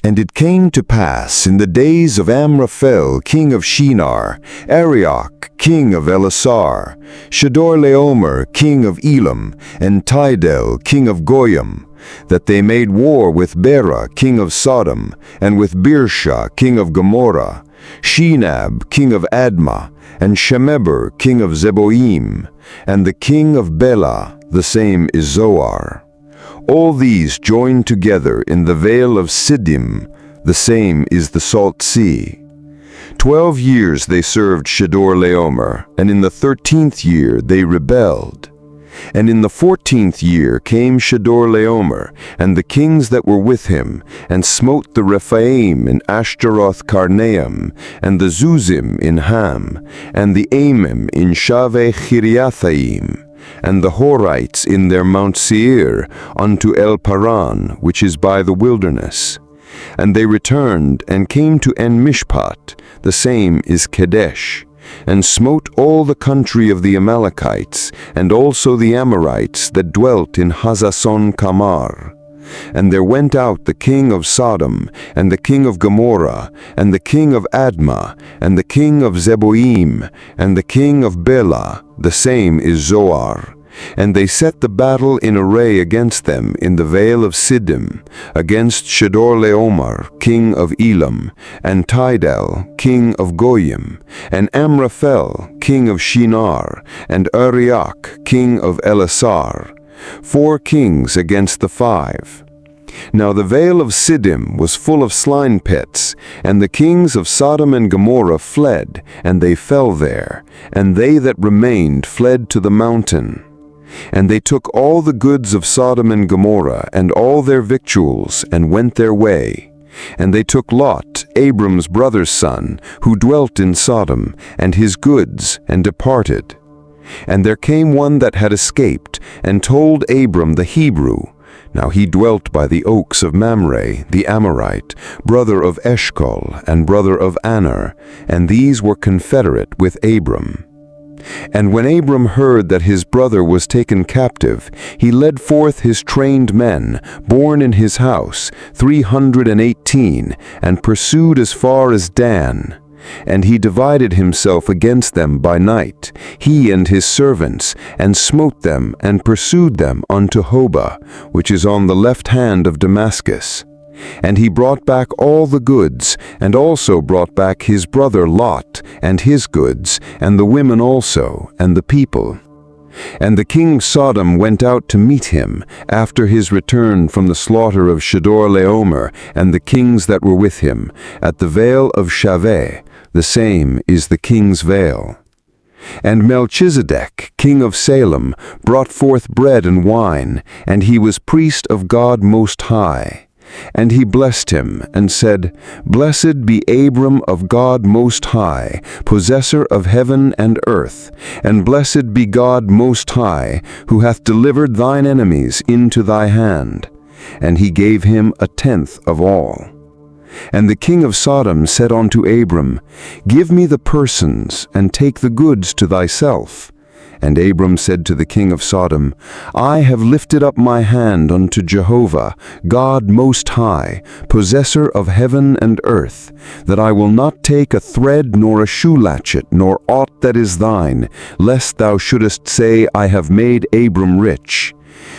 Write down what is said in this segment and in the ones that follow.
And it came to pass in the days of Amraphel king of Shinar, Arioch king of Elasar, Chedorlaomer king of Elam, and Tidal king of Goyim, that they made war with Bera king of Sodom, and with Birsha king of Gomorrah, Shinab king of Admah, and Shemeber king of Zeboim, and the king of Bela, the same is Zoar. All these joined together in the vale of Siddim, the same is the Salt Sea. 12 years they served Chedorlaomer, and in the 13th year they rebelled. And in the 14th year came Chedorlaomer, and the kings that were with him, and smote the Rephaim in Ashtaroth Karnaim, and the Zuzim in Ham, and the Amim in Shaveh Chiriathaim, and the Horites in their Mount Seir, unto El Paran, which is by the wilderness. And they returned, and came to En Mishpat, the same is Kedesh, and smote all the country of the Amalekites, and also the Amorites that dwelt in Hazason Kamar. And there went out the king of Sodom, and the king of Gomorrah, and the king of Admah, and the king of Zeboim, and the king of Bela, the same is Zoar. And they set the battle in array against them in the vale of Siddim, against Chedorlaomer, king of Elam, and Tidal, king of Goyim, and Amraphel, king of Shinar, and Arioch, king of Elasar, 4 kings against the 5. Now the vale of Siddim was full of slime pits, and the kings of Sodom and Gomorrah fled, and they fell there, and they that remained fled to the mountain. And they took all the goods of Sodom and Gomorrah, and all their victuals, and went their way. And they took Lot, Abram's brother's son, who dwelt in Sodom, and his goods, and departed. And there came one that had escaped, and told Abram the Hebrew. Now he dwelt by the oaks of Mamre, the Amorite, brother of Eshcol, and brother of Aner, and these were confederate with Abram. And when Abram heard that his brother was taken captive, he led forth his trained men, born in his house, 318, and pursued as far as Dan. And he divided himself against them by night, he and his servants, and smote them, and pursued them unto Hobah, which is on the left hand of Damascus. And he brought back all the goods, and also brought back his brother Lot, and his goods, and the women also, and the people. And the king of Sodom went out to meet him, after his return from the slaughter of Chedorlaomer, and the kings that were with him, at the vale of Shaveh, the same is the king's vale. And Melchizedek, king of Salem, brought forth bread and wine, and he was priest of God Most High. And he blessed him, and said, Blessed be Abram of God Most High, possessor of heaven and earth, and blessed be God Most High, who hath delivered thine enemies into thy hand. And he gave him 1/10 of all. And the king of Sodom said unto Abram, Give me the persons, and take the goods to thyself. And Abram said to the king of Sodom, I have lifted up my hand unto Jehovah, God Most High, possessor of heaven and earth, that I will not take a thread nor a shoe latchet, nor aught that is thine, lest thou shouldest say, I have made Abram rich.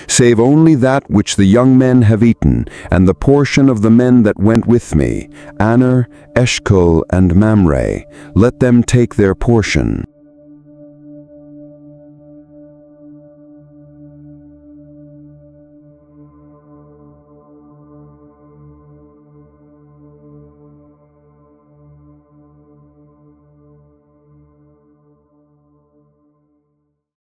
Save only that which the young men have eaten, and the portion of the men that went with me, Aner, Eshcol, and Mamre, let them take their portion.